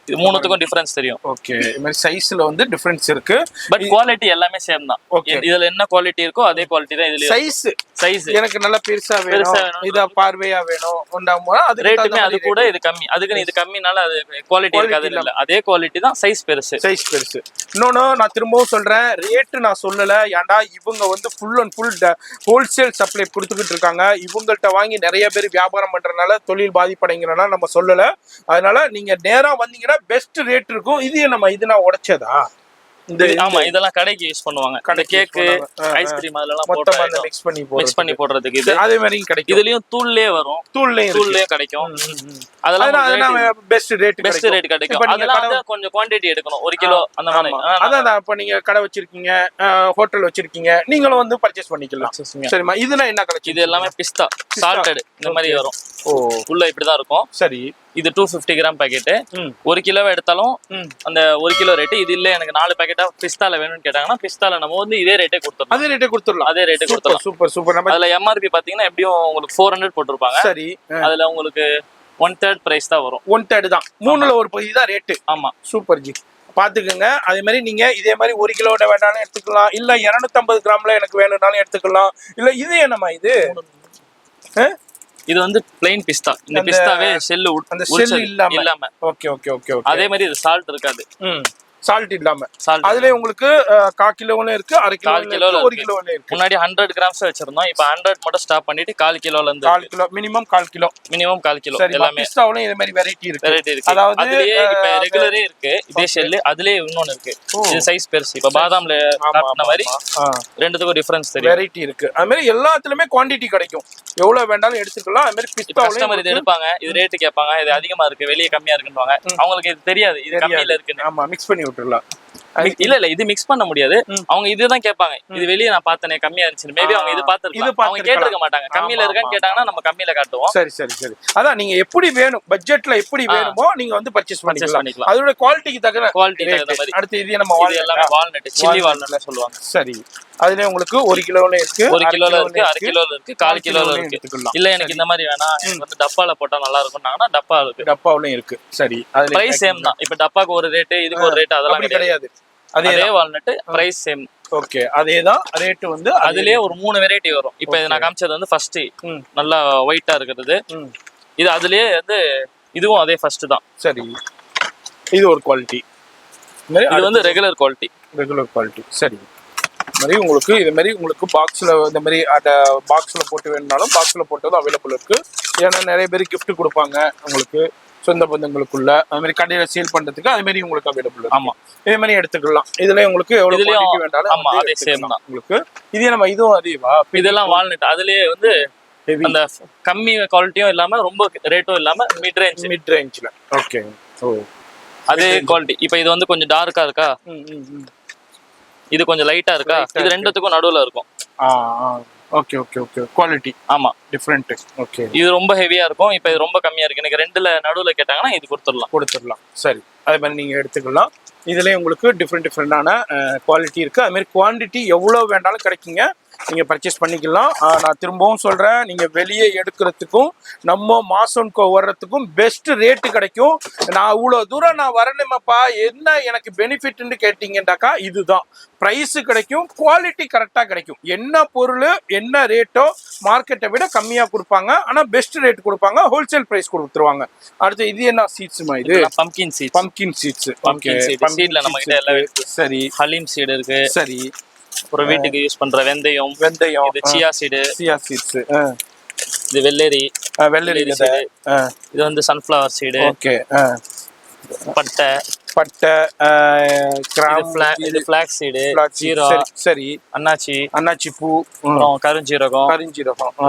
இது 3த்துக்கும் டிஃபரன்ஸ் தெரியும். ஓகே. இந்த மாதிரி சைஸ்ல வந்து டிஃபரன்ஸ் இருக்கு, பட் குவாலிட்டி எல்லாமே சேம் தான். இதுல என்ன குவாலிட்டி இருக்கோ அதே குவாலிட்டி தான் இதுல. சைஸ் எனக்கு நல்ல பெருசா வேணும், இத பார்வையா வேணும், அது ரேட்டுமே அது கூட இது கம்மி. அதுக்கு இது கம்மினால அது குவாலிட்டி இருக்காது இல்ல, அதே குவாலிட்டி தான், சைஸ் பெருசு. இன்னொன்னு நான் திரும்பவும் சொல்றேன், ரேட் நான் சொல்லல. ஏன்டா இவங்க வந்து full and full wholesale supply கொடுத்துக்கிட்டு இருக்காங்க. இவங்கள்ட்ட வாங்கி நிறைய பேர் வியாபாரம் பண்றதுனால தொழில் பாதிப்படைங்கிறனால நம்ம சொல்லல. அதனால நீங்க நேரா வந்தீங்கன்னா பெஸ்ட் ரேட் இருக்கும். இது நான் உடைச்சதா? ஆமா, இதெல்லாம் கடைக்கு யூஸ் பண்ணுவாங்க. கடை கேக் ஐஸ்கிரீம் அதெல்லாம் மொத்தமா மிக்ஸ் பண்ணி போடுறதுக்கு. இது அதே மாதிரி கிடைக்கும். இதுலயும் தூள்லயே வரும், தூள்லயே கிடைக்கும். அதெல்லாம் பெஸ்ட் ரேட் கிடைக்கும். அதெல்லாம் கொஞ்சம் குவாண்டிட்டி எடுக்கணும், 1 கிலோ அந்த மாதிரி. அதான் இப்ப நீங்க கடை வச்சிருக்கீங்க, ஹோட்டல் வச்சிருக்கீங்க, நீங்களும் வந்து பர்ச்சேஸ் பண்ணிக்கலாம். சரிமா. இதெல்லாம் என்ன கிடைக்கும்? இது எல்லாமே பிஸ்தா சால்டட் இந்த மாதிரி வரும். உள்ள இப்படிதான் இருக்கும். சரி. இது 250 கிராம் பாக்கெட். 1 கிலோவை எடுத்தாலும் அந்த 1 கிலோ ரேட். இது இல்ல எனக்கு 4 பாக்கெட்டா பிஸ்தால வேணும்னு கேட்டாங்கன்னா பிஸ்தால நம்ம வந்து இதே ரேட்டே கொடுத்துடலாம். அதே ரேட்டே கொடுத்துடலாம். சூப்பர். அதுல எம்ஆர்பி பாத்தீங்கன்னா எப்படியும் உங்களுக்கு 400 போட்டிருப்பாங்க. சரி. அதுல உங்களுக்கு 1/3 பிரைஸ் தான் வரும். 1/3 தான், 3ல ஒரு பகுதி தான் ரேட்டு. ஆமா, சூப்பர் ஜி. பாத்துக்கோங்க. அதே மாதிரி நீங்க இதே மாதிரி 1 கிலோட வேணாலும் எடுத்துக்கலாம், இல்ல 250 கிராம்ல எனக்கு வேணும்னாலும் எடுத்துக்கலாம். இல்ல இது என்னமா இது வந்து பிளைன் பிஸ்தா. இந்த பிஸ்தாவே ஷெல் இல்லாம. ஓகே. அதே மாதிரி இது சால்ட் இருக்காது. சால்ட் இல்லாம அதுல உங்களுக்கு 1/4 கிலோல இருக்கு, 1/2 கிலோ, 1 கிலோல இருக்கு. முன்னாடி 100 கிராம்ஸ் வச்சிருந்தோம். இப்ப 100 மட்டும் ஸ்டாப் பண்ணிட்டு 1/4 கிலோல இருந்து 1/4 கிலோ மினிமம் 1/4 கிலோ எல்லாமே. பிஸ்தாவுல இதே மாதிரி வெரைட்டி இருக்கு. அதாவது அதுலயே இப்ப ரெகுலரே இருக்கு இதே ஷெல். அதுலயே இன்னொன்னு இருக்கு, இது சைஸ் பெருசு. இப்ப பாதாம்ல காட்டுன மாதிரி ரெண்டுத்துக்கும் டிஃபரன்ஸ் தெரியும். வெரைட்டி இருக்கு. அது மாதிரி எல்லாத்துலயுமே குவாண்டிட்டி கிடைக்கும், எவ்வளவு வேண்டாலும் எடுத்துக்கலாம். அது மாதிரி பிஸ்தாவுல கஸ்டமர் இது எடுப்பாங்க, இது ரேட் கேட்பாங்க, இது அதிகமா இருக்கு வெளியே கம்மியா இருக்குன்னுவாங்க. அவங்களுக்கு இது தெரியாது இது கம்மியில இருக்குன்னு. ஆமா, மிக்ஸ் பண்ணி விட்டுறலாம். இல்ல இது மிக்ஸ் பண்ண முடியாது. அவங்க இதுதான் கேட்பாங்க, இது வெளியே நான் பார்த்தனே கம்மியா இருந்துச்சு. மேபி அவங்க இது பார்த்திருக்கலாம், அவங்க கேட்டிருக்க மாட்டாங்க. கம்மியில இருக்கான்னு கேட்டாங்கன்னா நம்ம கம்மியில காட்டுவோம். சரி. அதான் நீங்க எப்படி வேணும், பட்ஜெட்ல எப்படி வேணுமோ நீங்க வந்து பர்ச்சேஸ் பண்ணிக்கலாம். அதோட குவாலிட்டிக்கு தகுந்த மாதிரி. அடுத்து இது நம்ம எல்லாமே வால்நட், சில்லி வால்நட்ல சொல்லுவாங்க. சரி. அதுல உங்களுக்கு 1 கிலோல இருக்கு, 1 கிலோல இருக்கு, 1/2 கிலோல இருக்கு, 1/4 கிலோல இருக்கு. இல்ல எனக்கு இந்த மாதிரி வேணா, எனக்கு வந்து டப்பால போட்டா நல்லா இருக்கும்னாங்கன்னா டப்பாவுலயும் இருக்கு. சரி. அதுல பிரைஸ் சேம் தான். இப்ப டப்பாக்கு ஒரு ரேட், இதுக்கு ஒரு ரேட் அதெல்லாம் கிடையாது. அதே வால்நட் பிரைஸ் சேம். ஓகே, அதேதான் ரேட் வந்து. அதுலயே ஒரு 3 வெரைட்டி வரும். இப்ப இது நான் காமிச்சது வந்து ஃபர்ஸ்ட் நல்லா ஒயிட்டா இருக்குது. இது அதுலயே வந்து இதுவும் அதே ஃபர்ஸ்ட் தான். சரி. இது ஒரு குவாலிட்டி. இது வந்து ரெகுலர் குவாலிட்டி. சரி. மாதிரி உங்களுக்கு இது மாதிரி உங்களுக்கு பாக்ஸ்ல இந்த மாதிரி அந்த பாக்ஸ்ல போட்டு வேணும்னாலும் பாக்ஸ்ல போட்டதும் அவைலபிள் இருக்கு. ஏன்னா நிறைய பேர் gift கொடுப்பாங்க உங்களுக்கு சொந்த பந்தங்களுக்குள்ள, அது மாதிரி கடையில சேல் பண்றதுக்கு அது மாதிரி உங்களுக்கு அவைலபிள் இருக்கு. ஆமா, இதே மாதிரி எடுத்துக்கலாம். இதுல உங்களுக்கு எவ்வளவு quantity வேண்டாலும் ஆமா அதே சேம் தான் உங்களுக்கு. இதே நம்ம இதுவும் அதேவா? இதெல்லாம் வால்நட் அதுலயே வந்து அந்த கம்மி குவாலிட்டியும் இல்லாம ரொம்ப ரேட்டும் இல்லாம மிட் ரேஞ்ச்ல. ஓகே. ஓ அதே குவாலிட்டி. இப்போ இது வந்து கொஞ்சம் டார்க்கா இருக்கா, இது கொஞ்சம் லைட்டா இருக்கா, இது ரெண்டுத்துக்கும் நடுவுல இருக்கும். Okay okay okay. குவாலிட்டி ஆமா டிஃபரெண்ட். ஓகே. இது ரொம்ப ஹெவியா இருக்கும், இப்போ இது ரொம்ப கம்மியா இருக்கு. எனக்கு ரெண்டுல நடுவுல கேட்டாங்கன்னா இது கொடுத்துடலாம். சரி, அதே மாதிரி நீங்க எடுத்துக்கலாம். இதுலயே உங்களுக்கு டிஃப்ரெண்டான குவாலிட்டி இருக்கு. அது மாதிரி குவான்டிட்டி எவ்வளவு வேண்டாலும் கிடைக்குங்க, நீங்க பர்ச்சேஸ் பண்ணிக்கலாம். நான் திரும்பவும் சொல்றேன், நீங்க வெளியே எடுக்கிறதுக்கும் நம்ம மாசம்கோ வர்றதுக்கும் பெஸ்ட் ரேட்டு கிடைக்கும். நான் இவ்வளவு தூரம் நான் வரணுமாப்பா, என்ன எனக்கு பெனிஃபிட்னு கேட்டீங்கன்னாக்கா இதுதான். ப்ரைஸ் கிடைக்கும், குவாலிட்டி கரெக்டா கிடைக்கும். என்ன பொருள் என்ன ரேட்டோ மார்க்கெட்டை விட கம்மியா கொடுப்பாங்க, ஆனா பெஸ்ட் ரேட் கொடுப்பாங்க, ஹோல்சேல் பிரைஸ் கொடுத்துருவாங்க. அடுத்து இது என்ன சீட்ஸ்மா? இது பம்கின் சீட்ஸ். ஓகே. சீட்ல நம்ம கிட்ட எல்லாம் இருக்கு. சரி, ஹலீம் சீடு இருக்கு. சரி, அப்புறம் வீட்டுக்கு யூஸ் பண்ற வெந்தயம், இது சியா சீட்ஸ், இது வெள்ளரி சீடு, இது வந்து சன்ஃப்ளவர் சீடு. ஓகே. பட்டை, இது ஃபிளாக்ஸ் சீடு, ஜீரா, சரி, அன்னாச்சி பூ, அப்புறம் கருஞ்சீரகம்,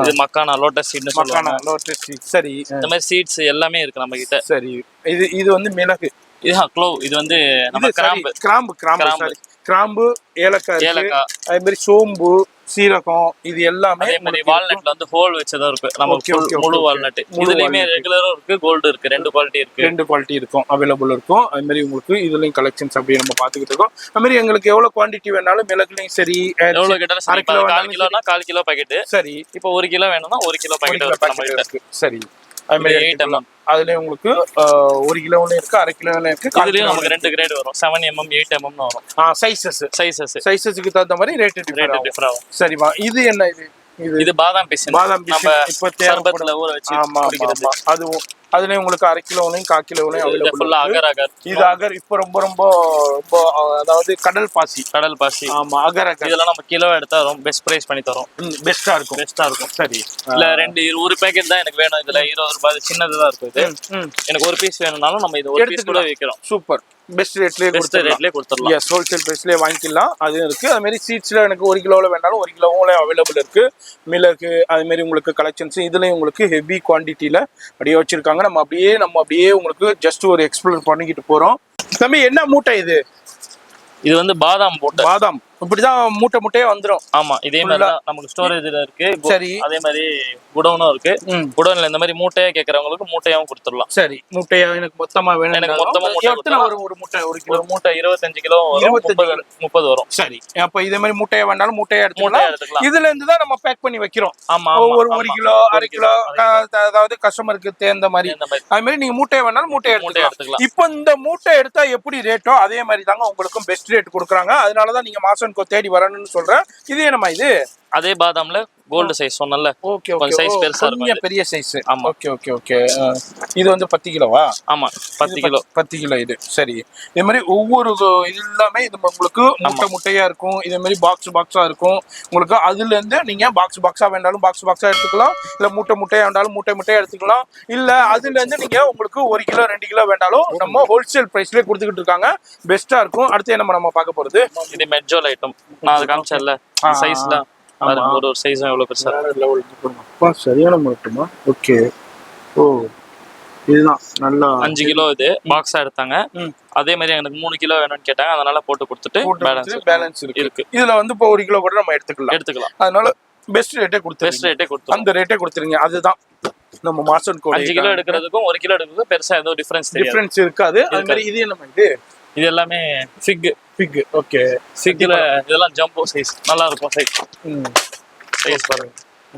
இது மக்கானா லோட்டஸ் சீட்னு சொல்லுவாங்க. Lotus seed. சரி, இந்த மாதிரி சீட்ஸ் எல்லாமே இருக்கு நம்ம கிட்ட. சரி, இது வந்து மிளகு, இதுதான் க்ளோவ், இது வந்து நம்ம கிராம்பு, ஏலக்காய், அதே மாதிரி சோம்பு, சீரகம், இது எல்லாமே. அதே மாதிரி வால்நட்ல வந்து ஹோல் வச்சதா இருக்கு நம்ம முழு வால்நட். இதுலயுமே ரெகுலரும் இருக்கு, கோல்டு இருக்கு, ரெண்டு குவாலிட்டி இருக்கும் அவைலபிள் இருக்கும். அது மாதிரி உங்களுக்கு இதுலயும் கலெக்ஷன்ஸ் அப்படியே நம்ம பாத்துக்கிட்டு இருக்கோம். அது மாதிரி எங்களுக்கு எவ்வளவு குவான்டிட்டி வேணாலும் மிளகுலயும் சரி, எவ்வளவு கேட்டாலும் 4 கிலோனா 4 கிலோ பாக்கெட். சரி, இப்போ 1 கிலோ வேணும்னா 1 கிலோ பாக்கெட் இருக்கு. சரி, அது மாதிரி 8 mm. அதுல உங்களுக்கு 1 கிலோல இருக்கு, 1/2 கிலோல இருக்கு. இதுலயும் நமக்கு 2 கிரேட் வரும், 7 mm 8 mm னு வரும். சைஸஸ்க்கு தகுந்த மாதிரி ரேட் டிஃபரண்ட் ஆகும். சரிமா, இது என்ன? இது பாதாம் பிசின். நம்ம இப்ப சர்பத்துல ஊற வச்சு குடிக்கிறது. அதுல உங்களுக்கு 1/2 கிலோலையும் 1/4 கிலோலையும் அவைலபிள். ஃபுல்லா அகர். இது அகர் இப்ப ரொம்ப அதாவது கடல் பாசி. ஆமா, அகர். இதெல்லாம் நம்ம கிலோ எடுத்தா ரொம்ப பெஸ்ட் பிரைஸ் பண்ணி தரோம். பெஸ்டா இருக்கும். சரி, இல்ல ஒரு பேக்கெட் தான் எனக்கு வேணும், இதுல 20 ரூபாய் சின்னதா இருக்கும். இது எனக்கு ஒரு பீஸ் வேணும்னாலும் நம்ம இது ஒரு பீஸ் கூட விக்கிறோம். சூப்பர், பெஸ்ட் ரேட்லயே கொடுத்துடலாம். எஸ், ஹோல்சேல் பிரைஸ்லயே வாங்கிக்கலாம். அது இருக்கு. அது மாதிரி சீட்ஸ்ல எனக்கு 1 கிலோல வேண்டாலும் 1 கிலோவுல அவைலபிள் இருக்கு. மிளகு, அது மாதிரி உங்களுக்கு கலெக்ஷன்ஸ் இதுலயும் உங்களுக்கு ஹெவி குவான்டிட்டியில அப்படியே வச்சிருக்காங்க. நம்ம அப்படியே உங்களுக்கு ஜஸ்ட் ஒரு எக்ஸ்ப்ளோர் பண்ணிக்கிட்டு போறோம். தம்பி, என்ன மூட்டை இது? இது வந்து பாதாம் போட்டு. பாதாம் இப்படிதான் மூட்டையே வந்துரும். ஆமா, இதே மாதிரி தான் நமக்கு ஸ்டோரேஜ்ல இருக்கு. சரி, அதே மாதிரி குடோனும் இருக்கு. குடோன்ல இந்த மாதிரி மூட்டையா கேக்குறவங்களுக்கு மூட்டையாவும் கொடுத்துடலாம். சரி, மூட்டையா எனக்கு மொத்தமா வேணும். எனக்கு மொத்தமா ஒரு மூட்டை 1 கிலோ. ஒரு மூட்டை 25 கிலோ, 30 வரும். சரி, அப்ப இதே மாதிரி மூட்டையா வேண்டாலும் மூட்டையா எடுத்துக்கலாம். இதுல இருந்து தான் நம்ம பேக் பண்ணி வைக்கிறோம். ஆமா, ஒரு 1 கிலோ 1/2 கிலோ, அதாவது கஸ்டமருக்கு தேர்ந்த மாதிரி. அது மாதிரி நீங்க மூட்டையா வேணாலும் மூட்டையா எடுத்துக்கலாம். இப்போ இந்த மூட்டை எடுத்தா எப்படி ரேட்டோ அதே மாதிரி தாங்க உங்களுக்கும் பெஸ்ட் ரேட் கொடுக்குறாங்க. அதனாலதான் நீங்க மாசம் தேடி வரணும்னு சொல்றேன். இது என்னமா? இது அதே பாதாம்ல கோல்டு சைஸ் சொன்னல. ஓகே ஓகே, சைஸ் பெருசா இருக்கும், பெரிய சைஸ். ஆமா, ஓகே ஓகே ஓகே. இது வந்து 10 கிலோவா? ஆமா, 10 கிலோ இது. சரி, இதே மாதிரி ஒவ்வொரு இது எல்லாமே இது உங்களுக்கு முட்டையா இருக்கும். இதே மாதிரி பாக்ஸா இருக்கும் உங்களுக்கு. அதுல இருந்து நீங்க பாக்ஸா வேண்டாலும் பாக்ஸா எடுத்துக்கலாம். இல்ல மூட்டையா வேண்டாலும் மூட்டையா எடுத்துக்கலாம். இல்ல அதுல இருந்து நீங்க உங்களுக்கு 1 கிலோ 2 கிலோ வேண்டாலும் நம்ம ஹோல்சேல் பிரைஸ்லயே கொடுத்துக்கிட்டு இருக்காங்க. பெஸ்டா இருக்கும். அடுத்து என்ன நம்ம பார்க்க போறது? இது மெட்ஜோல் ஐட்டம். நான் அது காமிச்சேன்ல சைஸ்ல. ஒரு சைஸ் எவ்வளவு பெருசா லெவல். சரியான மட்டுமா? ஓகே. ஓ, இதுதான் நல்லா 5 கிலோ. இது பாக்ஸா எடுத்தாங்க. அதே மாதிரி எனக்கு 3 கிலோ வேணும்னு கேட்டாங்க, அதனால போட்டு கொடுத்துட்டு பேலன்ஸ் இருக்கு. இதுல வந்து இப்போ 1 கிலோ கூட நம்ம எடுத்துக்கலாம். அதனால பெஸ்ட் ரேட்டே கொடுத்து அந்த ரேட்டே கொடுத்துருங்க. அதுதான் நம்ம மாசம் 5 கிலோ எடுக்கிறதுக்கும் 1 கிலோ எடுக்கிறதுக்கும் பெருசா ஏதோ டிஃபரன்ஸ் இருக்காது. அது மாதிரி இது என்ன? இது எல்லாமே ஃபிக். ஓகே. ஃபிக்ல இதெல்லாம் ஜம்போ சைஸ், நல்லா இருக்கும் சைஸ்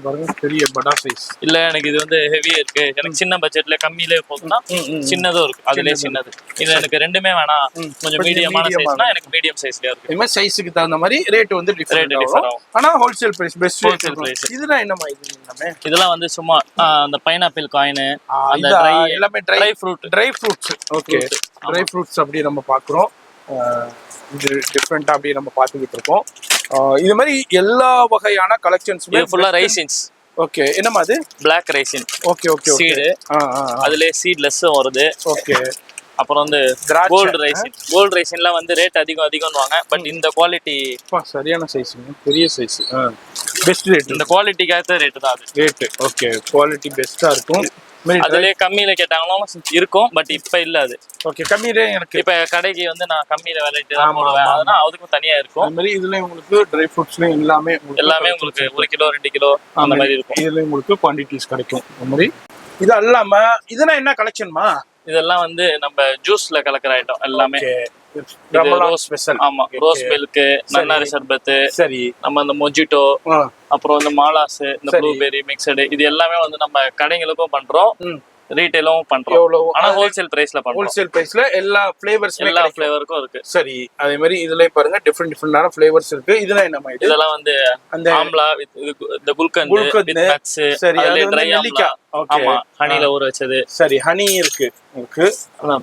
பாருங்க, பெரிய படா சைஸ். இல்ல எனக்கு இது வந்து ஹெவியா இருக்கு, எனக்கு சின்ன பட்ஜெட்ல கம்மியிலே போகுதுன்னா சின்னதும் இருக்கு. அதுலயே சின்னது. இது எனக்கு ரெண்டுமே வேணாம், கொஞ்சம் மீடியமான சைஸ்னா எனக்கு மீடியம் சைஸ்ல இருக்கு. இந்த மாதிரி சைஸ்க்கு தகுந்த மாதிரி ரேட் வந்து டிஃபரெண்ட் ஆகும். ஆனா wholesale price best wholesale price. இதுதான் என்னமா? இதெல்லாம் வந்து சும்மா அந்த பைனாப்பிள் காயின், அந்த எல்லாமே dry fruits. Okay, dry fruits அப்படியே நம்ம பாக்குறோம். இது டிஃப்ரெண்டா அப்படியே நம்ம பார்த்துக்கிட்டு இருக்கோம். இது மாதிரி எல்லா வகையான கலெக்ஷன்ஸுமே இது ஃபுல்லா ரைசின்ஸ். ஓகே, என்னமா அது? Black raisin. Okay okay okay. Seed அதுலயே சீட்லெஸ்ஸும் வருது. ஓகே. அப்புறம் வந்து கோல்டு ரைசின். கோல்டு ரைசின்லாம் வந்து ரேட் அதிகம்வாங்க. பட் இந்த குவாலிட்டி சரியான சைஸுங்க, பெரிய சைஸ். Best rate. இந்த குவாலிட்டிக்கு ஏற்ற ரேட் தான் அது. ரேட் ஓகே, குவாலிட்டி பெஸ்டா இருக்கும். அதுலயே கம்மியில கேட்டாங்களும் இருக்கும். பட் இப்ப இல்ல அது. ஓகே, கம்மியிலே எனக்கு இப்ப கடைக்கு வந்து நான் கம்மியில வெரைட்டி தான் போடுவேன். அதனால அதுக்கும் தனியா இருக்கும். அந்த மாதிரி இதுல உங்களுக்கு ட்ரை ஃப்ரூட்ஸ்லயும் எல்லாமே உங்களுக்கு 1 கிலோ 2 கிலோ அந்த மாதிரி இருக்கும். இதுல உங்களுக்கு குவான்டிட்டிஸ் கிடைக்கும். அந்த மாதிரி இது இல்லாம இதெல்லாம் என்ன கலெக்ஷன்மா? இதெல்லாம் வந்து நம்ம ஜூஸ்ல கலக்கிற ஐட்டம் எல்லாமே. Rose special. ஆமா, ரோஸ் மில்க், நன்னாரி சர்பத், சரி, நம்ம இந்த மொஜிட்டோ, அப்புறம் இந்த மாலாஸ், இந்த ப்ளூபெர்ரி மிக்சடு, இது எல்லாமே வந்து நம்ம கடைகளுக்கும் பண்றோம், ரீட்டைலும் பண்றோம். ஆனா ஹோல்சேல் பிரைஸ்ல பண்றோம். ஹோல்சேல் பிரைஸ்ல எல்லா ஃபிளேவர்ஸ், எல்லா ஃபிளேவருக்கும் இருக்கு. சரி, அதே மாதிரி இதுலயும் பாருங்க டிஃபரெண்டான ஃபிளேவர்ஸ் இருக்கு. இதெல்லாம் என்ன மாதிரி? இதெல்லாம் வந்து அந்த ஆம்லா வித் இந்த குல்கந்த் வித் நட்ஸ். சரி, அதுல ட்ரை ஆம்லா. ஆமா, ஹனில ஊற வச்சது. சரி, ஹனி இருக்கு உங்களுக்கு.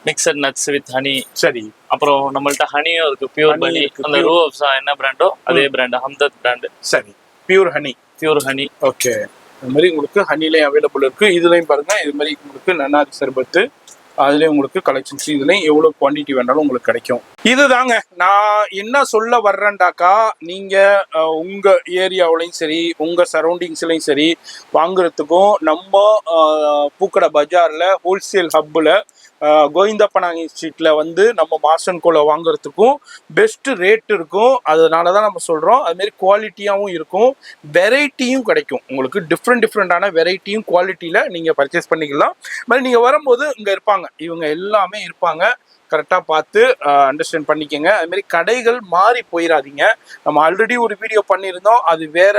Mixed nuts with honey. சரி, அப்புறம் நம்மள்ட்ட ஹனியும் இருக்கு, பியூர் ஹனி. அந்த ரூ அப்ஸா என்ன பிராண்டோ அதே பிராண்ட், ஹம்தர்த் பிராண்ட். சரி, pure honey. Pure honey. Okay, இந்த மாதிரி உங்களுக்கு ஹனிலையும் அவைலபிள் இருக்கு. இதுலயும் பாருங்க, இது மாதிரி உங்களுக்கு நன்னாரி சர்பத்து, அதுலயும் உங்களுக்கு கலெக்ஷன்ஸ், இதுலயும் எவ்வளவு குவான்டிட்டி வேணாலும் உங்களுக்கு கிடைக்கும். இதுதாங்க நான் என்ன சொல்ல வர்றேன்டாக்கா, நீங்க உங்க ஏரியாவிலையும் சரி உங்க சரௌண்டிங்ஸ்லயும் சரி வாங்குறதுக்கும் நம்ம பூக்கடை பஜார்ல ஹோல்சேல் ஹப்புல கோவிந்தப்பனாங்கி ஸ்ட்ரீட்ல வந்து நம்ம மாசன்கோல வாங்குறதுக்கும் பெஸ்ட் ரேட் இருக்கும். அதனாலதான் நம்ம சொல்றோம். அது மாதிரி குவாலிட்டியாவும் இருக்கும், வெரைட்டியும் கிடைக்கும் உங்களுக்கு. டிஃப்ரெண்டான வெரைட்டியும் குவாலிட்டியில நீங்க பர்ச்சேஸ் பண்ணிக்கலாம். மாதிரி நீங்க வரும்போது இங்க இருப்பாங்க, இவங்க எல்லாமே இருப்பாங்க. கரெக்டாக பார்த்து அண்டர்ஸ்டாண்ட் பண்ணிக்கோங்க. அதுமாரி கடைகள் மாறி போயிடாதீங்க. நம்ம ஆல்ரெடி ஒரு வீடியோ பண்ணியிருந்தோம், அது வேற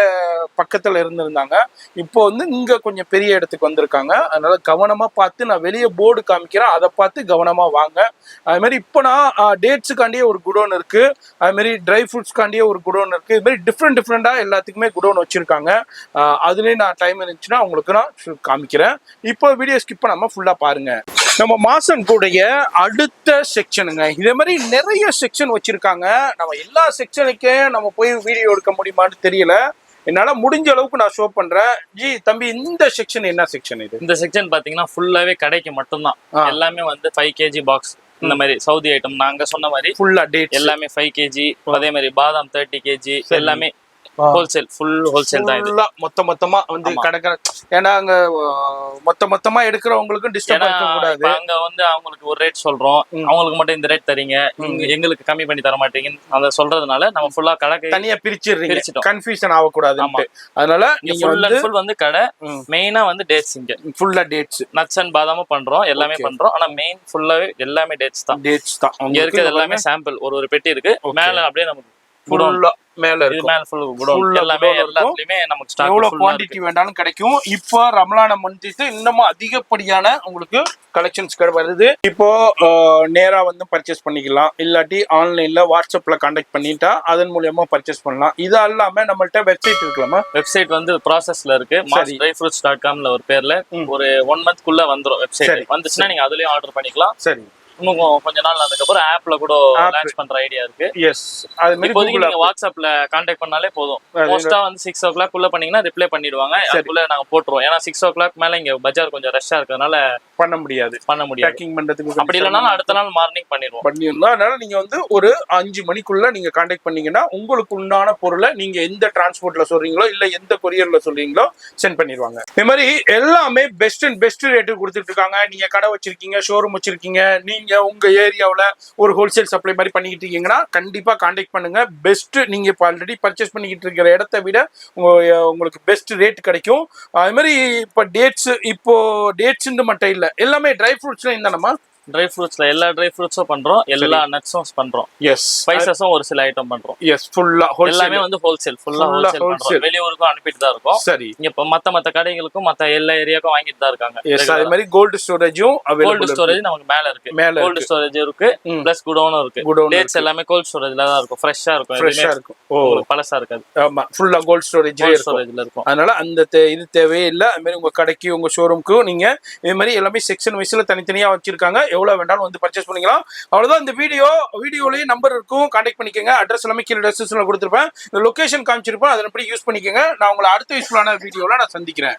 பக்கத்தில் இருந்திருந்தாங்க. இப்போ வந்து இங்கே கொஞ்சம் பெரிய இடத்துக்கு வந்திருக்காங்க. அதனால கவனமாக பார்த்து, நான் வெளியே போர்டு காமிக்கிறேன், அதை பார்த்து கவனமாக வாங்க. அதுமாரி இப்போ நான் டேட்ஸுக்காண்டியே ஒரு குடோன் இருக்கு, அதுமாரி ட்ரை ஃப்ரூட்ஸ்க்காண்டியே ஒரு குடோன் இருக்கு. இதுமாரி டிஃப்ரெண்டாக எல்லாத்துக்குமே குடோன் வச்சிருக்காங்க. அதுலேயும் நான் டைம் இருந்துச்சுன்னா உங்களுக்கு நான் காமிக்கிறேன். இப்போ வீடியோ ஸ்கிப் பண்ணாமல் ஃபுல்லாக பாருங்க. நம்ம மாசன்கோடைய அடுத்த செக்ஷனுங்க, இதே மாதிரி நிறைய செக்ஷன் வச்சிருக்காங்க. நம்ம எல்லா செக்ஷனுக்கே நம்ம போய் வீடியோ எடுக்க முடியுமான்னு தெரியல. என்னால முடிஞ்ச அளவுக்கு நான் ஷோ பண்றேன். ஜி தம்பி, இந்த செக்ஷன் என்ன செக்ஷன்? இது இந்த செக்ஷன் பாத்தீங்கன்னா ஃபுல்லாவே கடைக்கு மட்டும்தான். எல்லாமே வந்து 5 kg பாக்ஸ், இந்த மாதிரி சவுதி ஐட்டம் நாங்க சொன்ன மாதிரி ஃபுல்லா டேட் எல்லாமே 5 kg. அதே மாதிரி பாதாம் 30 kg எல்லாமே ஹோல்சேல், ஃபுல் ஹோல்சேல் தான் இது. மொத்தமா வந்து கடற்கரை, ஏன்னா அங்க மொத்தமா எடுக்கிறவங்களுக்கு டிஸ்டர்ப் பண்ண கூடாது. அங்க வந்து அவங்களுக்கு ஒரு ரேட் சொல்றோம், அவங்களுக்கு மட்டும் இந்த ரேட் தரீங்க, எங்களுக்கு கம்மி பண்ணி தர மாட்டீங்கன்னு அத சொல்றதுனால நம்ம ஃபுல்லா கடை தனியா பிரிச்சிடுறீங்க, கன்ஃபியூஷன் ஆகக்கூடாது. அதனால நீங்க ஃபுல் வந்து கடை மெயினா வந்து டேட்ஸ், இங்க ஃபுல்லா டேட்ஸ், நட்ஸ் அண்ட் பாதாமும் பண்றோம், எல்லாமே பண்றோம். ஆனா மெயின் ஃபுல்லாவே எல்லாமே டேட்ஸ் தான். இங்க இருக்கிறது எல்லாமே சாம்பிள், ஒரு பெட்டி இருக்கு. மேல அப்படியே நமக்கு ஃபுல்லா மேல இருக்கு, மேல ஃபுல் குடோன் எல்லாமே, எல்லாத்துலயுமே நமக்கு ஸ்டாக் எவ்வளவு குவாண்டிட்டி வேண்டாலும் கிடைக்கும். இப்போ ரமலான மந்த் இன்னமும் அதிகப்படியான உங்களுக்கு கலெக்ஷன்ஸ் வருது. இப்போ நேரா வந்து பர்ச்சேஸ் பண்ணிக்கலாம், இல்லாட்டி ஆன்லைன்ல வாட்ஸ்அப்ல கான்டாக்ட் பண்ணிட்டா அதன் மூலியமா பர்ச்சேஸ் பண்ணலாம். இது இல்லாம நம்மள்ட்ட வெப்சைட் இருக்கலாமா? வெப்சைட் வந்து ப்ராசஸ்ல இருக்கு. massdryfruits.comல ஒரு பேர்ல ஒரு 1 month குள்ள வந்துரும். வெப்சைட் வந்துச்சுன்னா நீங்க அதுலயும் ஆர்டர் பண்ணிக்கலாம். சரி, இன்னும் கொஞ்ச நாள் அதுக்கப்புறம் ஆப்ல கூட லான்ச் பண்ற ஐடியா இருக்கு. எஸ், அது மாதிரி இப்போதைக்கு நீங்க வாட்ஸ்அப்ல கான்டாக்ட் பண்ணாலே போதும். மோஸ்டா வந்து 6 o'clock குள்ள பண்ணீங்கன்னா ரிப்ளை பண்ணிடுவாங்க. அதுக்குள்ள நாங்க போட்டுருவோம். ஏன்னா 6 o'clock மேல இங்க பஜார் கொஞ்சம் ரஷ்ஷா இருக்கறனால பண்ண முடியாது. பேக்கிங் பண்றதுக்கு அப்படி இல்லனாலும் அடுத்த நாள் மார்னிங் பண்ணிடுவோம். அதனால நீங்க வந்து ஒரு 5 மணிக்குள்ள நீங்க கான்டாக்ட் பண்ணீங்கன்னா உங்களுக்கு உண்டான பொருளை நீங்க எந்த டிரான்ஸ்போர்ட்ல சொல்றீங்களோ இல்ல எந்த கொரியர்ல சொல்றீங்களோ சென்ட் பண்ணிடுவாங்க. இந்த மாதிரி எல்லாமே பெஸ்ட் ரேட்டு கொடுத்துட்டு இருக்காங்க. நீங்க கடை வச்சிருக்கீங்க, ஷோரூம் வச்சிருக்கீங்க, நீங்க உங்க ஏரியாவில் ஒரு ஹோல்சேல் சப்ளை மாதிரி பண்ணிக்கிட்டு இருக்கீங்கன்னா கண்டிப்பா கான்டாக்ட் பண்ணுங்க. பெஸ்ட், நீங்க இப்போ ஆல்ரெடி பர்ச்சேஸ் பண்ணிக்கிட்டு இருக்கிற இடத்த விட உங்களுக்கு பெஸ்ட் ரேட் கிடைக்கும். அது மாதிரி இப்போ டேட்ஸ் மட்டும் இல்ல, எல்லாமே ட்ரை ஃப்ரூட்ஸ்ல இருந்தானமா? ட்ரை ஃப்ரூட்ஸ்ல எல்லா ட்ரை ஃப்ரூட்ஸும் பண்றோம், எல்லா நட்ஸும் பண்றோம். எஸ், ஸ்பைசஸும் ஒரு சில ஐட்டம் பண்றோம். எஸ், ஃபுல்லா எல்லாமே வந்து ஹோல்சேல், ஃபுல்லா ஹோல்சேல். வெளியூருக்கும் அனுப்பிட்டு தான் இருக்கோம். சரி, இங்க மத்த கடைகளுக்கும் மத்த எல்லா ஏரியாக்கும் வாங்கிட்டு தான் இருக்காங்க. எஸ், அதே மாதிரி கோல்ட் ஸ்டோரேஜும் கோல்ட் ஸ்டோரேஜ் நமக்கு மேல இருக்கு. கோல்ட் ஸ்டோரேஜ் இருக்கு, பிளஸ் குடோனும் இருக்கு. டேட்ஸ் எல்லாமே கோல்ட் ஸ்டோரேஜ்ல தான் இருக்கும், ஃப்ரெஷ்ஷா இருக்கும். பழசா இருக்காது. ஆமா, ஃபுல்லா கோல்ட் ஸ்டோரேஜ்ல இருக்கும். அதனால அந்த இது தேவையே இல்ல. அது மாதிரி உங்க கடைக்கு உங்க ஷோரூம்க்கு நீங்க இதே மாதிரி எல்லாமே செக்ஷன் வைஸ்ல தனித்தனியா வச்சிருக்காங்க. எவ்வளவு வேண்டாலும் வந்து பர்ச்சேஸ் பண்ணிக்கலாம். அவ்வளவுதான். இந்த வீடியோலயே நம்பர் இருக்கும், கான்டாக்ட் பண்ணிக்கோங்க. அட்ரஸ் எல்லாமே கீழே டிஸ்கிரிப்ஷன்ல கொடுத்துருப்பேன். இந்த லொகேஷன் காமிச்சிருப்பேன், அதன்படி யூஸ் பண்ணிக்கோங்க. நான் உங்களை அடுத்த யூஸ்ஃபுல்லான வீடியோல நான் சந்திக்கிறேன்.